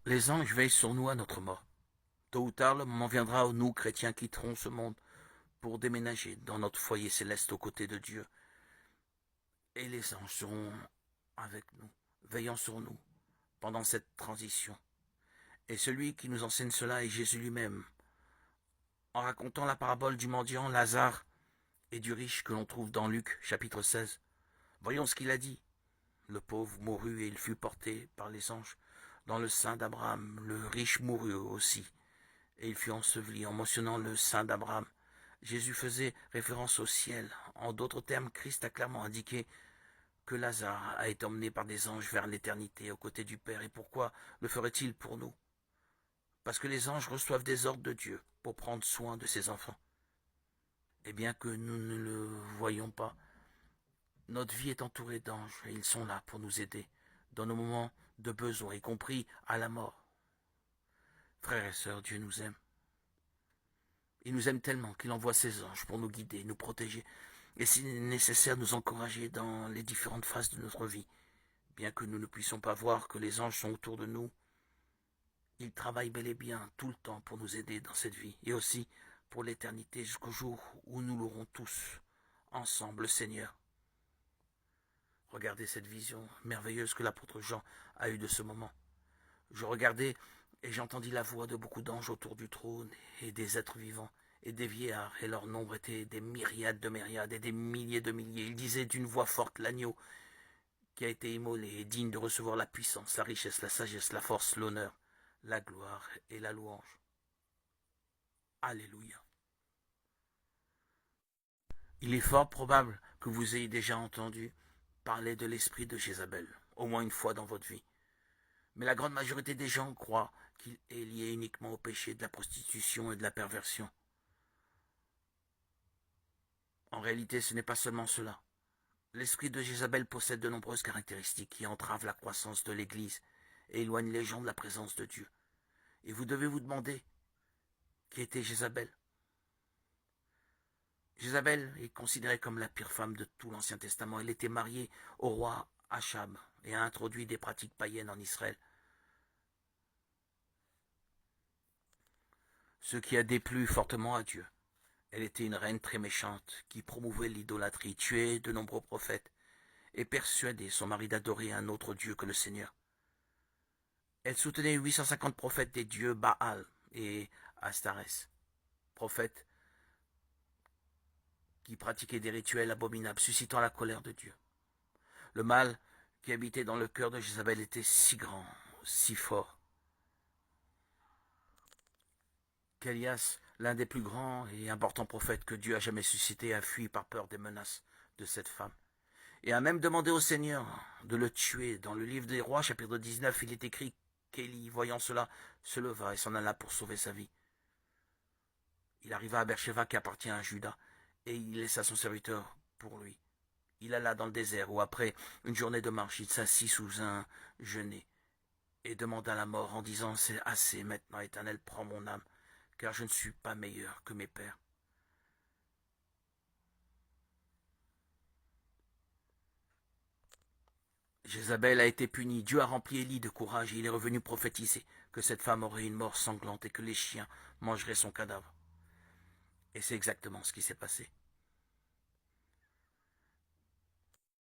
Les anges veillent sur nous à notre mort. Tôt ou tard, le moment viendra où nous, chrétiens, quitterons ce monde pour déménager dans notre foyer céleste aux côtés de Dieu. Et les anges seront avec nous, veillant sur nous pendant cette transition. Et celui qui nous enseigne cela est Jésus lui-même, en racontant la parabole du mendiant Lazare et du riche que l'on trouve dans Luc chapitre 16. Voyons ce qu'il a dit. Le pauvre mourut et il fut porté par les anges dans le sein d'Abraham. Le riche mourut aussi et il fut enseveli en mentionnant le sein d'Abraham. Jésus faisait référence au ciel. En d'autres termes, Christ a clairement indiqué que Lazare a été emmené par des anges vers l'éternité aux côtés du Père. Et pourquoi le ferait-il pour nous? Parce que les anges reçoivent des ordres de Dieu pour prendre soin de ses enfants. Et bien que nous ne le voyions pas, notre vie est entourée d'anges et ils sont là pour nous aider dans nos moments de besoin, y compris à la mort. Frères et sœurs, Dieu nous aime. Il nous aime tellement qu'il envoie ses anges pour nous guider, nous protéger et si nécessaire nous encourager dans les différentes phases de notre vie. Bien que nous ne puissions pas voir que les anges sont autour de nous, ils travaillent bel et bien tout le temps pour nous aider dans cette vie et aussi pour l'éternité jusqu'au jour où nous l'aurons tous ensemble, le Seigneur. Regardez cette vision merveilleuse que l'apôtre Jean a eue de ce moment. Je regardais et j'entendis la voix de beaucoup d'anges autour du trône et des êtres vivants et des vieillards, et leur nombre était des myriades de myriades et des milliers de milliers. Ils disaient d'une voix forte: l'agneau qui a été immolé est digne de recevoir la puissance, la richesse, la sagesse, la force, l'honneur, la gloire et la louange. Alléluia. Il est fort probable que vous ayez déjà entendu parler de l'esprit de Jézabel, au moins une fois dans votre vie. Mais la grande majorité des gens croient qu'il est lié uniquement au péché de la prostitution et de la perversion. En réalité, ce n'est pas seulement cela. L'esprit de Jézabel possède de nombreuses caractéristiques qui entravent la croissance de l'Église et éloignent les gens de la présence de Dieu. Et vous devez vous demander, qui était Jézabel? Jézabel est considérée comme la pire femme de tout l'Ancien Testament. Elle était mariée au roi Achab et a introduit des pratiques païennes en Israël, ce qui a déplu fortement à Dieu. Elle était une reine très méchante qui promouvait l'idolâtrie, tuait de nombreux prophètes et persuadait son mari d'adorer un autre Dieu que le Seigneur. Elle soutenait 850 prophètes des dieux Baal et Astarès, prophètes qui pratiquaient des rituels abominables, suscitant la colère de Dieu. Le mal qui habitait dans le cœur de Jézabel était si grand, si fort, qu'Élias, l'un des plus grands et importants prophètes que Dieu a jamais suscité, a fui par peur des menaces de cette femme, et a même demandé au Seigneur de le tuer. Dans le livre des Rois, chapitre 19, il est écrit qu'Élie, voyant cela, se leva et s'en alla pour sauver sa vie. Il arriva à Beersheba qui appartient à Juda, et il laissa son serviteur pour lui. Il alla dans le désert où, après une journée de marche, il s'assit sous un genêt et demanda la mort en disant: c'est assez maintenant, Éternel, prends mon âme, car je ne suis pas meilleur que mes pères. Jézabel a été punie. Dieu a rempli Élie de courage et il est revenu prophétiser que cette femme aurait une mort sanglante et que les chiens mangeraient son cadavre. Et c'est exactement ce qui s'est passé.